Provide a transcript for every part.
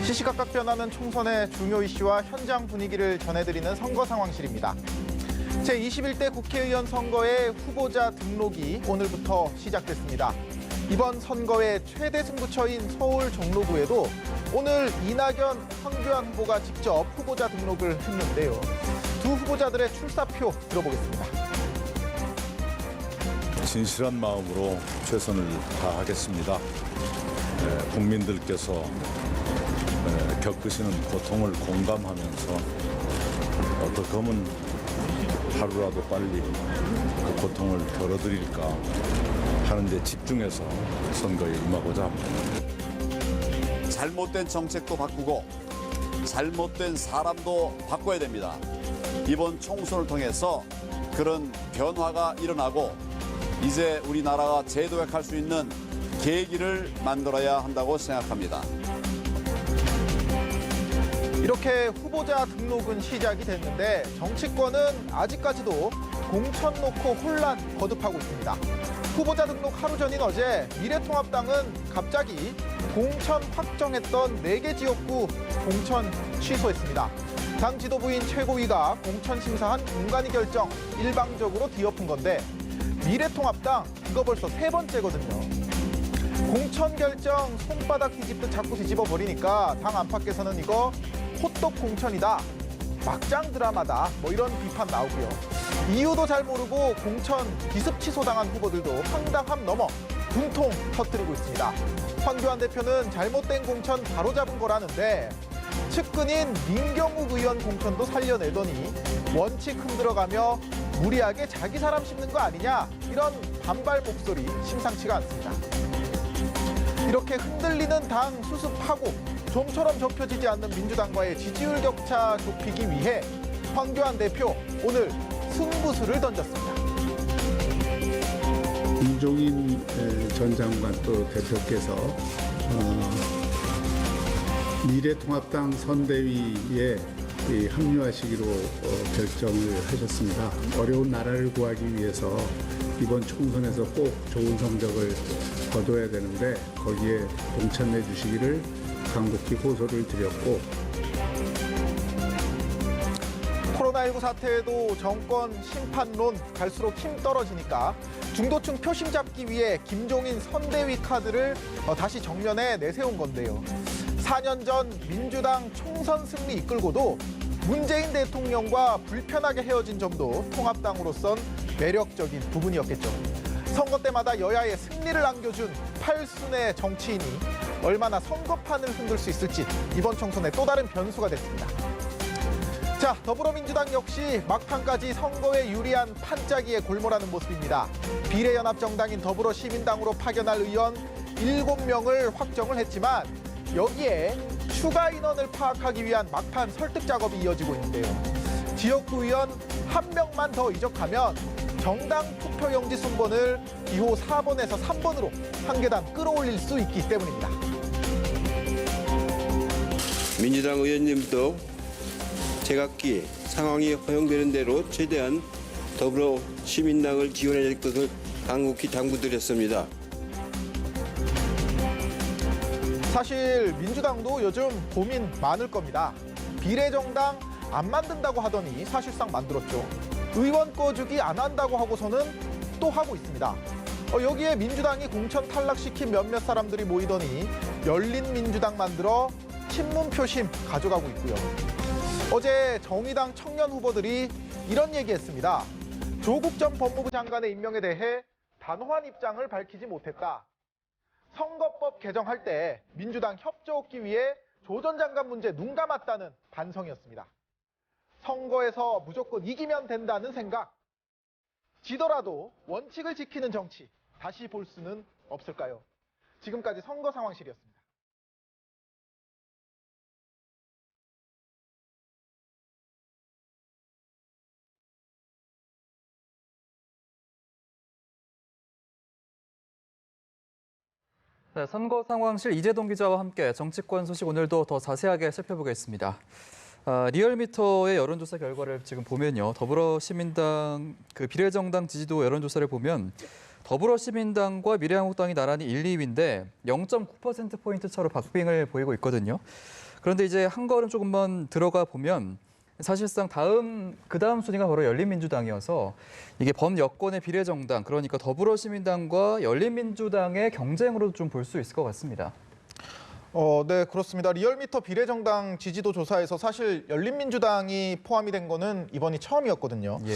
시시각각 변하는 총선의 중요 이슈와 현장 분위기를 전해드리는 선거 상황실입니다. 제21대 국회의원 선거의 후보자 등록이 오늘부터 시작됐습니다. 이번 선거의 최대 승부처인 서울 종로구에도 오늘 이낙연, 황교안 후보가 직접 후보자 등록을 했는데요. 두 후보자들의 출사표 들어보겠습니다. 진실한 마음으로 최선을 다하겠습니다. 국민들께서 겪으시는 고통을 공감하면서 어떻게 하면 하루라도 빨리 그 고통을 덜어드릴까 하는 데 집중해서 선거에 임하고자 합니다. 잘못된 정책도 바꾸고 잘못된 사람도 바꿔야 됩니다. 이번 총선을 통해서 그런 변화가 일어나고 이제 우리나라가 재도약할 수 있는 계기를 만들어야 한다고 생각합니다. 이렇게 후보자 등록은 시작이 됐는데 정치권은 아직까지도 공천 놓고 혼란 거듭하고 있습니다. 후보자 등록 하루 전인 어제 미래통합당은 갑자기 공천 확정했던 4개 지역구 공천 취소했습니다. 당 지도부인 최고위가 공천 심사한 공간위 결정 일방적으로 뒤엎은 건데 미래통합당 이거 벌써 3번째거든요. 공천 결정 손바닥 뒤집듯 자꾸 뒤집어 버리니까 당 안팎에서는 이거 호떡 공천이다, 막장 드라마다 뭐 이런 비판 나오고요. 이유도 잘 모르고 공천 기습 취소당한 후보들도 황당함 넘어 분통 터뜨리고 있습니다. 황교안 대표는 잘못된 공천 바로잡은 거라는데 측근인 민경욱 의원 공천도 살려내더니 원칙 흔들어가며 무리하게 자기 사람 씹는 거 아니냐, 이런 반발 목소리 심상치가 않습니다. 이렇게 흔들리는 당 수습하고 좀처럼 좁혀지지 않는 민주당과의 지지율 격차 좁히기 위해 황교안 대표 오늘 승부수를 던졌습니다. 김종인 전 장관 또 대표께서 미래통합당 선대위에 합류하시기로 결정을 하셨습니다. 어려운 나라를 구하기 위해서 이번 총선에서 꼭 좋은 성적을 거둬야 되는데 거기에 동참해 주시기를 간곡히 호소를 드렸고, 코로나19 사태에도 정권 심판론 갈수록 힘 떨어지니까 중도층 표심 잡기 위해 김종인 선대위 카드를 다시 정면에 내세운 건데요. 4년 전 민주당 총선 승리 이끌고도 문재인 대통령과 불편하게 헤어진 점도 통합당으로선 매력적인 부분이었겠죠. 선거 때마다 여야의 승리를 안겨준 8순의 정치인이 얼마나 선거판을 흔들 수 있을지 이번 총선의 또 다른 변수가 됐습니다. 자, 더불어민주당 역시 막판까지 선거에 유리한 판짜기에 골몰하는 모습입니다. 비례연합정당인 더불어시민당으로 파견할 의원 7명을 확정을 했지만 여기에 추가 인원을 파악하기 위한 막판 설득 작업이 이어지고 있는데요. 지역구 의원 1명만 더 이적하면 정당 투표용지 순번을 기호 4번에서 3번으로 한 계단 끌어올릴 수 있기 때문입니다. 민주당 의원님도 제각기 상황이 허용되는 대로 최대한 더불어시민당을 지원해야 될 것을 간곡히 당부드렸습니다. 사실 민주당도 요즘 고민 많을 겁니다. 비례정당 안 만든다고 하더니 사실상 만들었죠. 의원 꺼주기 안 한다고 하고서는 또 하고 있습니다. 여기에 민주당이 공천 탈락시킨 몇몇 사람들이 모이더니 열린민주당 만들어 친문 표심 가져가고 있고요. 어제 정의당 청년 후보들이 이런 얘기했습니다. 조국 전 법무부 장관의 임명에 대해 단호한 입장을 밝히지 못했다. 선거법 개정할 때 민주당 협조 얻기 위해 조 전 장관 문제 눈 감았다는 반성이었습니다. 선거에서 무조건 이기면 된다는 생각, 지더라도 원칙을 지키는 정치 다시 볼 수는 없을까요? 지금까지 선거 상황실이었습니다. 네, 선거 상황실 이재동 기자와 함께 정치권 소식 오늘도 더 자세하게 살펴보겠습니다. 리얼미터의 여론조사 결과를 지금 보면요. 더불어시민당 비례정당 지지도 여론조사를 보면 더불어시민당과 미래한국당이 나란히 1, 2위인데 0.9%포인트 차로 박빙을 보이고 있거든요. 그런데 이제 한 걸음 조금만 들어가 보면 사실상 그 다음 순위가 바로 열린민주당이어서 이게 범여권의 비례정당, 그러니까 더불어시민당과 열린민주당의 경쟁으로 좀 볼 수 있을 것 같습니다. 네, 그렇습니다. 리얼미터 비례정당 지지도 조사에서 사실 열린민주당이 포함이 된 거는 이번이 처음이었거든요. 예.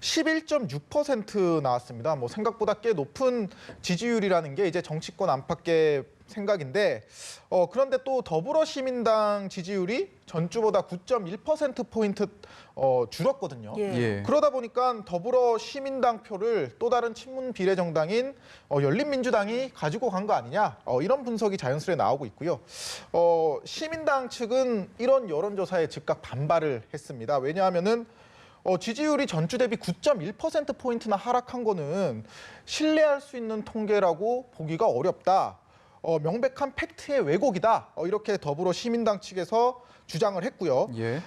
11.6% 나왔습니다. 뭐 생각보다 꽤 높은 지지율이라는 게 이제 정치권 안팎의 생각인데, 그런데 또 더불어시민당 지지율이 전주보다 9.1%포인트 줄었거든요. 예. 그러다 보니까 더불어시민당 표를 또 다른 친문 비례정당인 열린민주당이 가지고 간 거 아니냐, 이런 분석이 자연스레 나오고 있고요. 시민당 측은 이런 여론조사에 즉각 반발을 했습니다. 왜냐하면은 지지율이 전주 대비 9.1%포인트나 하락한 거는 신뢰할 수 있는 통계라고 보기가 어렵다. 명백한 팩트의 왜곡이다. 이렇게 더불어시민당 측에서 주장을 했고요. 예.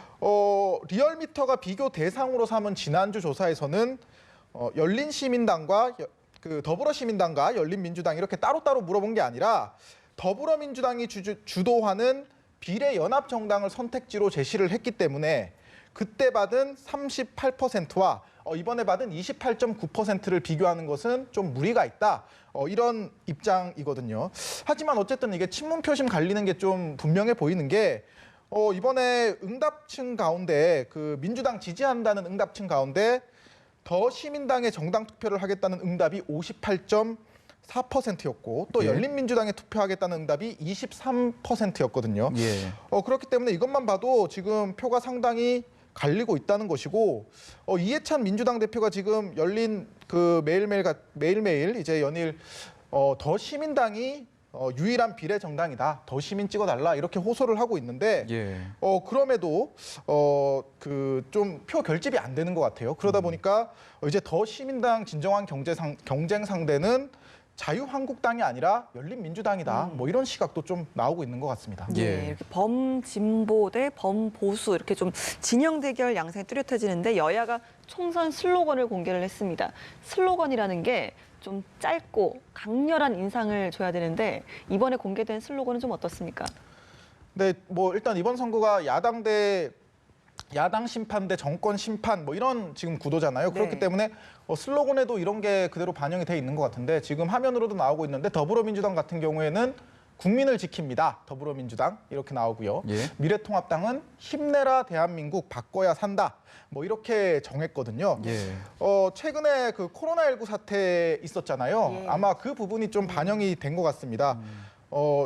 리얼미터가 비교 대상으로 삼은 지난주 조사에서는 열린시민당과 더불어시민당과 열린민주당 이렇게 따로따로 물어본 게 아니라 더불어민주당이 주도하는 비례연합정당을 선택지로 제시를 했기 때문에 그때 받은 38%와 이번에 받은 28.9%를 비교하는 것은 좀 무리가 있다. 이런 입장이거든요. 하지만 어쨌든 이게 친문 표심 갈리는 게 좀 분명해 보이는 게 이번에 응답층 가운데 그 민주당 지지한다는 응답층 가운데 더 시민당의 정당 투표를 하겠다는 응답이 58.4%였고 또 예. 열린민주당에 투표하겠다는 응답이 23%였거든요. 예. 그렇기 때문에 이것만 봐도 지금 표가 상당히 갈리고 있다는 것이고 이해찬 민주당 대표가 지금 열린 그 매일매일 이제 연일 더 시민당이 유일한 비례 정당이다. 더 시민 찍어달라 이렇게 호소를 하고 있는데 예. 그럼에도 그 좀 표 결집이 안 되는 것 같아요. 그러다 보니까 이제 더 시민당 진정한 경쟁 상대는 자유한국당이 아니라 열린민주당이다. 뭐 이런 시각도 좀 나오고 있는 것 같습니다. 예. 이렇게 범진보 대 범보수 이렇게 좀 진영 대결 양상이 뚜렷해지는데 여야가 총선 슬로건을 공개를 했습니다. 슬로건이라는 게 좀 짧고 강렬한 인상을 줘야 되는데 이번에 공개된 슬로건은 좀 어떻습니까? 네, 뭐 일단 이번 선거가 야당 심판 대 정권 심판 뭐 이런 지금 구도잖아요. 그렇기 네. 때문에 슬로건에도 이런 게 그대로 반영이 돼 있는 것 같은데 지금 화면으로도 나오고 있는데 더불어민주당 같은 경우에는 국민을 지킵니다. 더불어민주당 이렇게 나오고요. 예. 미래통합당은 힘내라 대한민국 바꿔야 산다. 뭐 이렇게 정했거든요. 예. 최근에 그 코로나19 사태 있었잖아요. 예. 아마 그 부분이 좀 반영이 된 것 같습니다.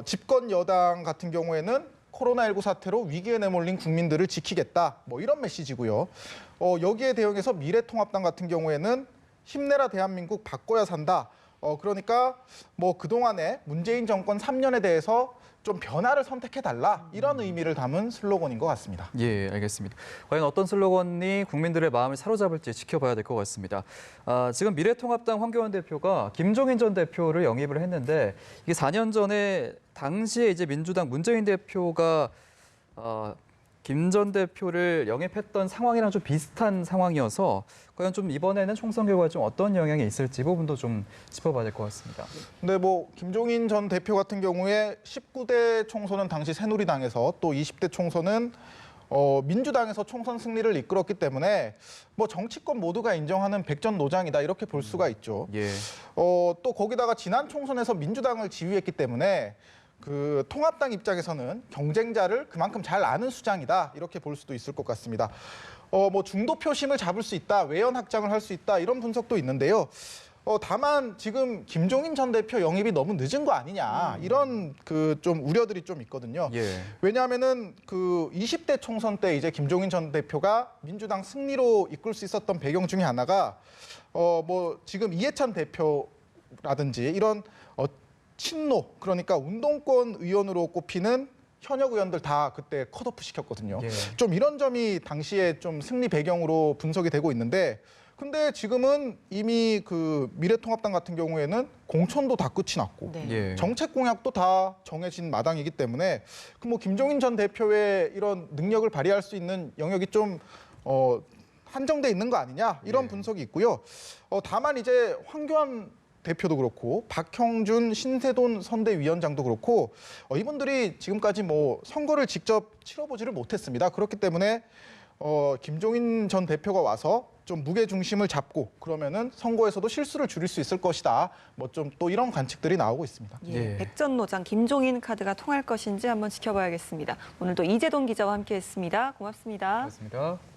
집권 여당 같은 경우에는 코로나19 사태로 위기에 내몰린 국민들을 지키겠다. 뭐 이런 메시지고요. 여기에 대응해서 미래통합당 같은 경우에는 힘내라 대한민국 바꿔야 산다. 그러니까 뭐 그동안에 문재인 정권 3년에 대해서 좀 변화를 선택해달라 이런 의미를 담은 슬로건인 것 같습니다. 예, 알겠습니다. 과연 어떤 슬로건이 국민들의 마음을 사로잡을지 지켜봐야 될 것 같습니다. 지금 미래통합당 황교안 대표가 김종인 전 대표를 영입을 했는데 이게 4년 전에 당시에 이제 민주당 문재인 대표가 김 전 대표를 영입했던 상황이랑 좀 비슷한 상황이어서 과연 좀 이번에는 총선 결과에 좀 어떤 영향이 있을지 이 부분도 좀 짚어봐야 될 것 같습니다. 근데 뭐 김종인 전 대표 같은 경우에 19대 총선은 당시 새누리당에서 또 20대 총선은 민주당에서 총선 승리를 이끌었기 때문에 뭐 정치권 모두가 인정하는 백전노장이다 이렇게 볼 수가 있죠. 예. 또 거기다가 지난 총선에서 민주당을 지휘했기 때문에 그 통합당 입장에서는 경쟁자를 그만큼 잘 아는 수장이다 이렇게 볼 수도 있을 것 같습니다. 뭐 중도 표심을 잡을 수 있다, 외연 확장을 할 수 있다 이런 분석도 있는데요. 다만 지금 김종인 전 대표 영입이 너무 늦은 거 아니냐 이런 그 좀 우려들이 좀 있거든요. 예. 왜냐하면은 그 20대 총선 때 이제 김종인 전 대표가 민주당 승리로 이끌 수 있었던 배경 중에 하나가 뭐 지금 이해찬 대표라든지 이런 친노 그러니까 운동권 의원으로 꼽히는 현역 의원들 다 그때 컷오프 시켰거든요. 예. 좀 이런 점이 당시에 좀 승리 배경으로 분석이 되고 있는데 근데 지금은 이미 그 미래통합당 같은 경우에는 공천도 다 끝이 났고 네. 예. 정책 공약도 다 정해진 마당이기 때문에 그 뭐 김종인 전 대표의 이런 능력을 발휘할 수 있는 영역이 좀 한정돼 있는 거 아니냐 이런 분석이 있고요. 다만 이제 황교안 대표도 그렇고 박형준 신세돈 선대위원장도 그렇고 이분들이 지금까지 뭐 선거를 직접 치러보지를 못했습니다. 그렇기 때문에 김종인 전 대표가 와서 좀 무게 중심을 잡고 그러면은 선거에서도 실수를 줄일 수 있을 것이다. 뭐 좀 또 이런 관측들이 나오고 있습니다. 예, 백전노장 김종인 카드가 통할 것인지 한번 지켜봐야겠습니다. 오늘도 이재동 기자와 함께했습니다. 고맙습니다. 고맙습니다.